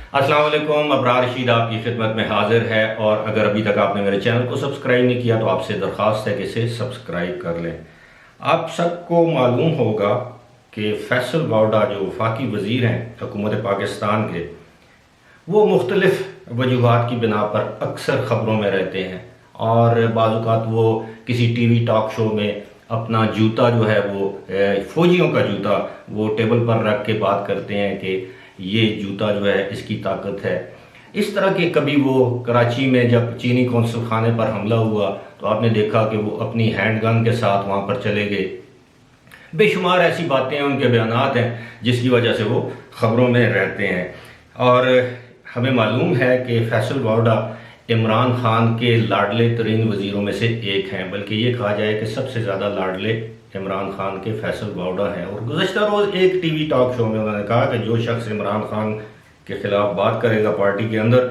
अस्सलाम वालेकुम। अबरार रशीद आपकी खिदमत में हाजिर है, और अगर अभी तक आपने मेरे चैनल को सब्सक्राइब नहीं किया तो आपसे दरख्वास्त है कि इसे सब्सक्राइब कर लें। आप सबको मालूम होगा कि फैसल बाउडा जो वफाकी वज़ीर हैं हुकूमत पाकिस्तान के, वो मुख्तलिफ वजूहात की बिना पर अक्सर ख़बरों में रहते हैं, और बाज़ वो किसी टीवी टॉक शो में अपना जूता जो है वो फ़ौजियों का जूता वो टेबल पर रख के बात करते हैं कि ये जूता जो है इसकी ताकत है। इस तरह के कभी वो कराची में जब चीनी कौंसल खाने पर हमला हुआ तो आपने देखा कि वो अपनी हैंड गन के साथ वहाँ पर चले गए। बेशुमार ऐसी बातें हैं, उनके बयानात हैं जिसकी वजह से वो ख़बरों में रहते हैं। और हमें मालूम है कि फैसल बाउडा इमरान खान के लाडले तरीन वज़ीरों में से एक हैं, बल्कि ये कहा जाए कि सबसे ज़्यादा लाडले इमरान खान के फैसल बाउडा हैं। और गुज़श्ता रोज़ एक टीवी टॉक शो में उन्होंने कहा कि जो शख्स इमरान खान के ख़िलाफ़ बात करेगा पार्टी के अंदर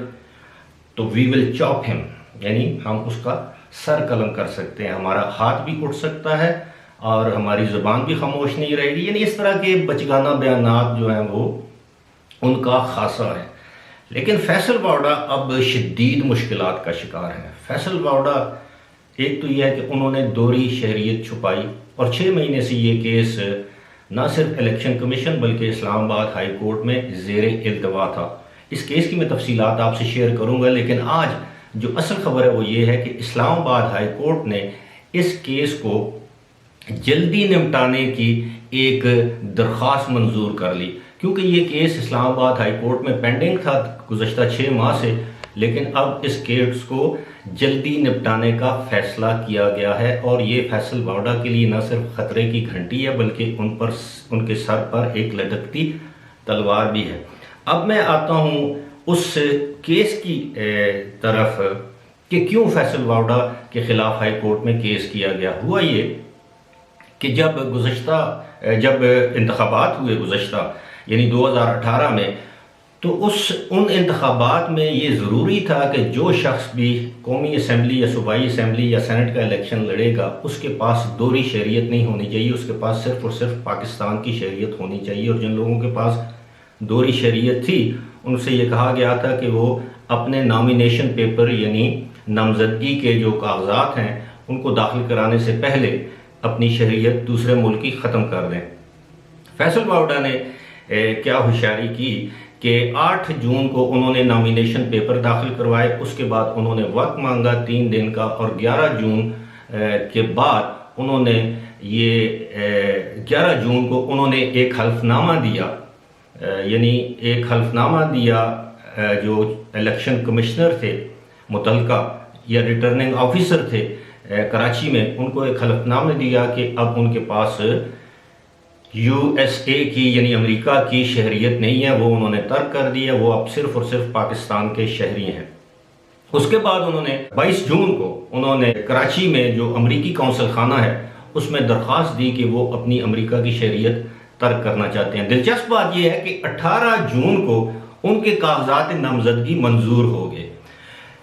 तो वी विल चॉप हिम, यानी हम उसका सर कलम कर सकते हैं, हमारा हाथ भी उठ सकता है और हमारी ज़ुबान भी खामोश नहीं रहेगी। यानी इस तरह के बचगाना बयानात जो हैं वो उनका खासा है। लेकिन फैसल बाउडा अब शदीद मुश्किलात का शिकार है। फैसल बाउडा एक तो यह है कि उन्होंने दोहरी शहरियत छुपाई, और 6 महीने से ये केस ना सिर्फ इलेक्शन कमीशन बल्कि इस्लामाबाद हाई कोर्ट में ज़ेर इल्तवा था। इस केस की मैं तफसीलात आपसे शेयर करूंगा, लेकिन आज जो असल खबर है वो ये है कि इस्लामाबाद हाई कोर्ट ने इस केस को जल्दी निपटाने की एक दरख्वास्त मंजूर कर ली, क्योंकि ये केस इस्लामाबाद हाई कोर्ट में पेंडिंग था गुज़श्ता 6 माह से। लेकिन अब इस केस को जल्दी निपटाने का फैसला किया गया है, और ये फैसल बाउडा के लिए न सिर्फ ख़तरे की घंटी है बल्कि उनके सर पर एक लटकती तलवार भी है। अब मैं आता हूँ उस केस की तरफ कि क्यों फैसल बाउडा के ख़िलाफ़ हाई कोर्ट में केस किया गया। हुआ ये कि जब इंतखाबात हुए गुज़श्ता यानी 2018 में, तो उन इंतखाबात में ये ज़रूरी था कि जो शख्स भी कौमी असम्बली या सूबाई असम्बली या सेनेट का इलेक्शन लड़ेगा उसके पास दोहरी शहरियत नहीं होनी चाहिए, उसके पास सिर्फ़ और सिर्फ पाकिस्तान की शहरियत होनी चाहिए। और जिन लोगों के पास दोहरी शहरियत थी उनसे ये कहा गया था कि वो अपने नॉमिनेशन पेपर यानी नामजदगी के जो कागजात हैं उनको दाखिल कराने से पहले अपनी शहरियत दूसरे मुल्क की ख़त्म कर दें। फैसल बाउडा ने क्या होशियारी की कि 8 जून को उन्होंने नॉमिनेशन पेपर दाखिल करवाए, उसके बाद उन्होंने वक्त मांगा 3 दिन का, और 11 जून के बाद उन्होंने 11 जून को उन्होंने एक हल्फनामा दिया, यानी एक हल्फनामा दिया जो इलेक्शन कमिश्नर थे मुतलका या रिटर्निंग ऑफिसर थे कराची में, उनको एक हल्फनामा दिया कि अब उनके पास USA की यानी अमेरिका की शहरियत नहीं है, वो उन्होंने तर्क कर दिया, वो अब सिर्फ और सिर्फ पाकिस्तान के शहरी हैं। उसके बाद उन्होंने 22 जून को उन्होंने कराची में जो अमेरिकी कौंसल खाना है उसमें दरख्वास्त दी कि वो अपनी अमेरिका की शहरियत तर्क करना चाहते हैं। दिलचस्प बात यह है कि 18 जून को उनके कागजात नामजदगी मंजूर हो गए।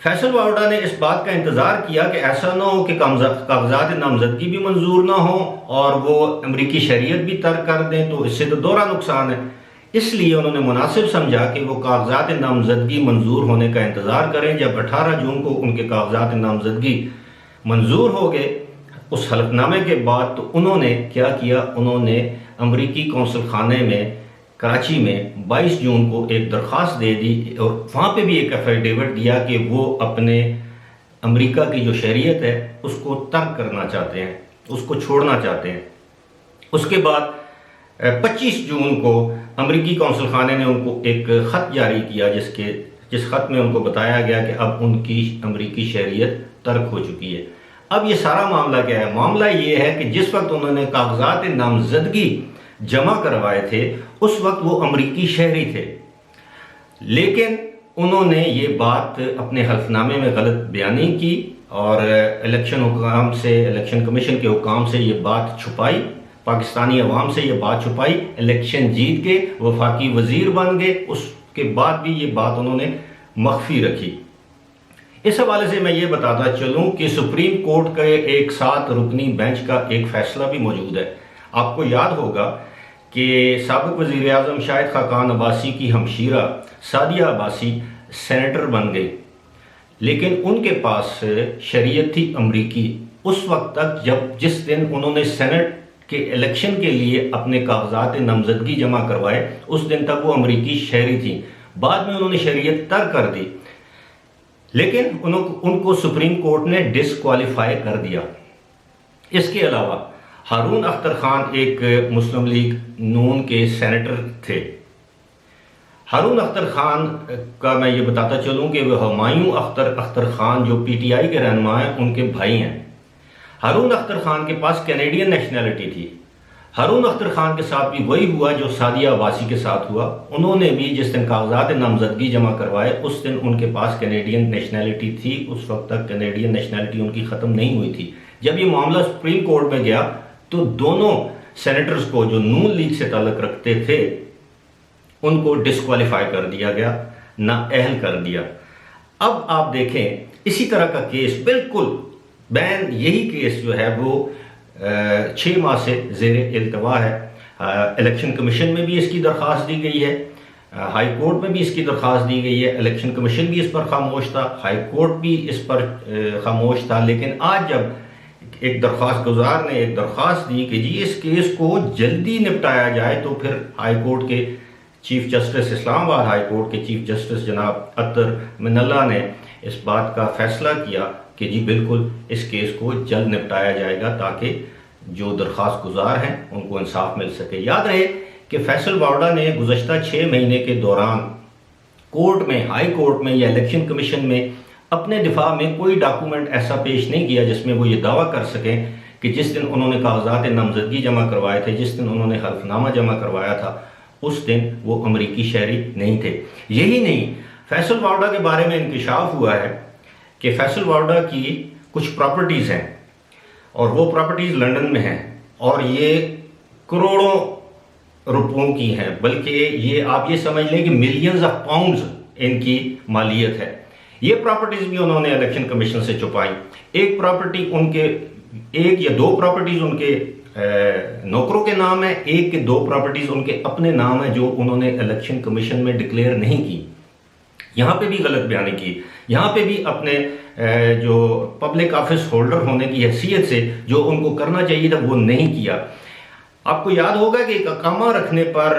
फैसल बाउडा ने इस बात का इंतज़ार किया कि ऐसा ना हो कि कागजात नामजदगी भी मंजूर ना हो और वो अमरीकी शहरियत भी तर्क कर दें, तो इससे तो दोहरा नुकसान है। इसलिए उन्होंने मुनासिब समझा कि वो कागजात नामजदगी मंजूर होने का इंतज़ार करें। जब 18 जून को उनके कागजात नामजदगी मंजूर हो गए उस हल्फनामे के बाद, तो उन्होंने क्या किया, उन्होंने अमरीकी कौंसल खाने में कराची में 22 जून को एक दरख्वास्त दे दी, और वहाँ पे भी एक एफिडेविट दिया कि वो अपने अमेरिका की जो शहरियत है उसको तर्क करना चाहते हैं, उसको छोड़ना चाहते हैं। उसके बाद 25 जून को अमेरिकी कौंसल खाने ने उनको एक ख़त जारी किया जिस ख़त में उनको बताया गया कि अब उनकी अमेरिकी शहरियत तर्क हो चुकी है। अब ये सारा मामला क्या है? मामला ये है कि जिस वक्त उन्होंने कागजात नामजदगी जमा करवाए थे उस वक्त वो अमरीकी शहरी थे, लेकिन उन्होंने ये बात अपने हल्फनामे में गलत बयानी की और इलेक्शन कमीशन के हुकाम से ये बात छुपाई, पाकिस्तानी अवाम से ये बात छुपाई। इलेक्शन जीत के वफाकी वज़ीर बन गए, उसके बाद भी ये बात उन्होंने मख्फी रखी। इस हवाले से मैं ये बताता चलूँ कि सुप्रीम कोर्ट के एक 7 रुकनी बेंच का एक फैसला भी मौजूद है। आपको याद होगा कि साबिक़ वज़ीर आज़म शाहिद खाकान अब्बासी की हमशीरा सादिया अब्बासी सेनेटर बन गई, लेकिन उनके पास शरीयत थी अमरीकी उस वक्त तक जिस दिन उन्होंने सेनेट के इलेक्शन के लिए अपने कागजात नामजदगी जमा करवाए, उस दिन तक वो अमरीकी शहरी थी। बाद में उन्होंने शरीयत तर्क कर दी, लेकिन उनको सुप्रीम कोर्ट ने डिसक्वालीफाई कर दिया। इसके अलावा हारून अख्तर खान एक मुस्लिम लीग नून के सेनेटर थे। हारून अख्तर खान का मैं ये बताता चलूँ कि वह हुमायूं अख्तर खान जो पीटीआई के रहनुमा हैं, उनके भाई हैं। हारून अख्तर खान के पास कैनेडियन नेशनैलिटी थी। हारून अख्तर खान के साथ भी वही हुआ जो सादिया अब्बासी के साथ हुआ। उन्होंने भी जिस दिन कागजात नामजदगी जमा करवाए, उस दिन उनके पास कैनेडियन नेशनैलिटी थी। उस वक्त तक कैनेडियन नेशनैलिटी उनकी ख़त्म नहीं हुई थी। जब ये मामला सुप्रीम कोर्ट में गया तो दोनों सेनेटर्स को जो नून लीग से ताल्लुक़ रखते थे, उनको डिस्क्वालीफाई कर दिया गया, नाअहल कर दिया। अब आप देखें, इसी तरह का केस बिल्कुल बैन, यही केस जो है वो 6 माह से ज़ेर इल्तवा है। इलेक्शन कमीशन में भी इसकी दरख्वास्त दी गई है, हाई कोर्ट में भी इसकी दरख्वास्त दी गई है। इलेक्शन कमीशन भी इस पर खामोश था, हाई कोर्ट भी इस पर खामोश था। लेकिन आज जब एक दरख्वास्त गुजार ने एक दरख्वास्त दी कि जी इस केस को जल्दी निपटाया जाए, तो फिर हाई कोर्ट के chief justice, Islamabad high court के चीफ जस्टिस जनाब अतर मिनल्ला ने इस बात का फैसला किया कि जी बिल्कुल इस केस को जल्द निपटाया जाएगा, ताकि जो दरख्वास्त गुजार हैं उनको इंसाफ मिल सके। याद रहे कि फैसल वावड़ा ने गुज़श्ता 6 महीने के दौरान कोर्ट में, हाई कोर्ट में या इलेक्शन कमीशन में अपने दिफा में कोई डॉक्यूमेंट ऐसा पेश नहीं किया जिसमें वो ये दावा कर सकें कि जिस दिन उन्होंने कागजात नामजदगी जमा करवाए थे, जिस दिन उन्होंने हल्फनामा जमा करवाया था, उस दिन वो अमरीकी शहरी नहीं थे। यही नहीं, फैसल वावड़ा के बारे में इंकशाफ हुआ है कि फैसल वावड़ा की कुछ प्रॉपर्टीज़ हैं और वो प्रॉपर्टीज़ लंदन में हैं, और ये करोड़ों रुपयों की हैं, बल्कि ये आप ये समझ लें कि मिलियंस ऑफ पाउंड्स इनकी मालियत है। ये प्रॉपर्टीज़ भी उन्होंने इलेक्शन कमीशन से छुपाई। एक प्रॉपर्टी उनके, एक या दो प्रॉपर्टीज़ उनके नौकरों के नाम है, एक के 2 प्रॉपर्टीज़ उनके अपने नाम है जो उन्होंने इलेक्शन कमीशन में डिक्लेयर नहीं की। यहाँ पे भी गलत बयानी की, यहाँ पे भी अपने जो पब्लिक ऑफिस होल्डर होने की हैसियत से जो उनको करना चाहिए था वो नहीं किया। आपको याद होगा कि एक अकामा रखने पर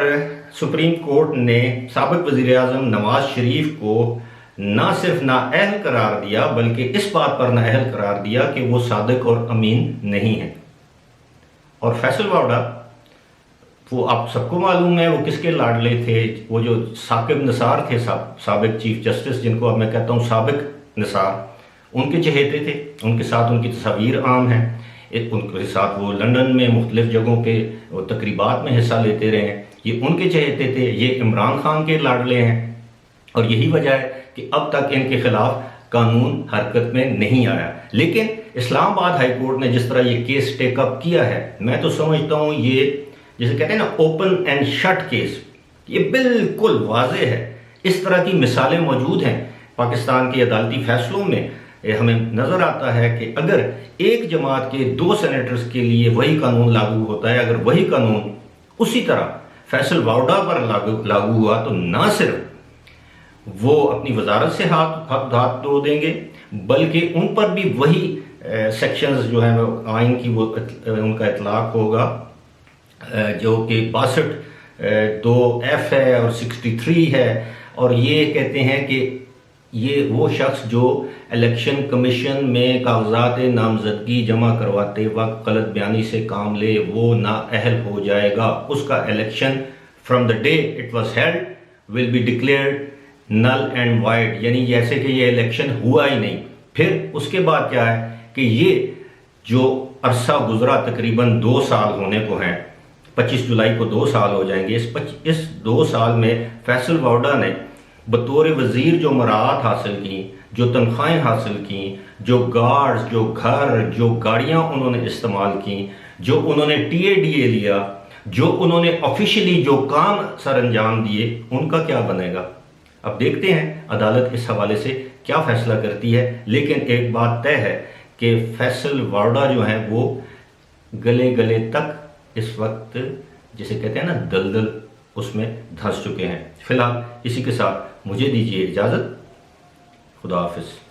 सुप्रीम कोर्ट ने साबिक़ वज़ीर आज़म नवाज शरीफ को ना सिर्फ नाअहल करार दिया, बल्कि इस बात पर नाअहल करार दिया कि वो सादिक और अमीन नहीं है। और फैसल वावड़ा, वो आप सबको मालूम है वो किसके लाडले थे, वो जो साकिब निसार थे, साबिक़ चीफ जस्टिस, जिनको अब मैं कहता हूँ साबिक़ निसार, उनके चहेते थे। उनके साथ उनकी तस्वीर आम है, उनके साथ वो लंदन में मुख्तलिफ जगहों पे तकरीबात में हिस्सा लेते रहे हैं। ये उनके चहेते थे, ये इमरान खान के लाडले हैं, और यही वजह है कि अब तक इनके खिलाफ कानून हरकत में नहीं आया। लेकिन इस्लामाबाद हाई कोर्ट ने जिस तरह ये केस टेकअप किया है, मैं तो समझता हूँ ये जिसे कहते हैं ना ओपन एंड शट केस, ये बिल्कुल वाज़ेह है। इस तरह की मिसालें मौजूद हैं पाकिस्तान के अदालती फैसलों में। हमें नज़र आता है कि अगर एक जमात के 2 सेनेटर्स के लिए वही कानून लागू होता है, अगर वही कानून उसी तरह फैसल वावड़ा पर लागू हुआ, तो ना सिर्फ वो अपनी वजारत से हाथ धो देंगे, बल्कि उन पर भी वही सेक्शंस जो हैं आइन की वो उनका इतलाक होगा, जो कि 62 2F है और 63 है। और ये कहते हैं कि ये वो शख्स जो इलेक्शन कमीशन में कागजात नामजदगी जमा करवाते वक्त गलत बयानी से काम ले, वो नाअहल हो जाएगा। उसका election from the day it was held will be declared null and void, यानी जैसे कि ये इलेक्शन हुआ ही नहीं। फिर उसके बाद क्या है कि ये जो अरसा गुजरा, तकरीबन 2 साल होने को हैं, 25 जुलाई को 2 साल हो जाएंगे। इस 2 साल में फैसल वावड़ा ने बतौर वज़ीर जो मराहत हासिल की, जो तनख्वाहें हासिल की, जो गार्ड्स, जो घर, जो गाड़ियाँ उन्होंने इस्तेमाल की, जो उन्होंने TADA लिया, जो उन्होंने ऑफिशियली जो काम सर अंजाम दिए, उनका क्या बनेगा? अब देखते हैं अदालत इस हवाले से क्या फैसला करती है। लेकिन एक बात तय है कि फैसल वावड़ा जो हैं वो गले गले तक इस वक्त जिसे कहते हैं ना दलदल, उसमें धंस चुके हैं। फिलहाल इसी के साथ मुझे दीजिए इजाज़त। खुदा हाफिज़।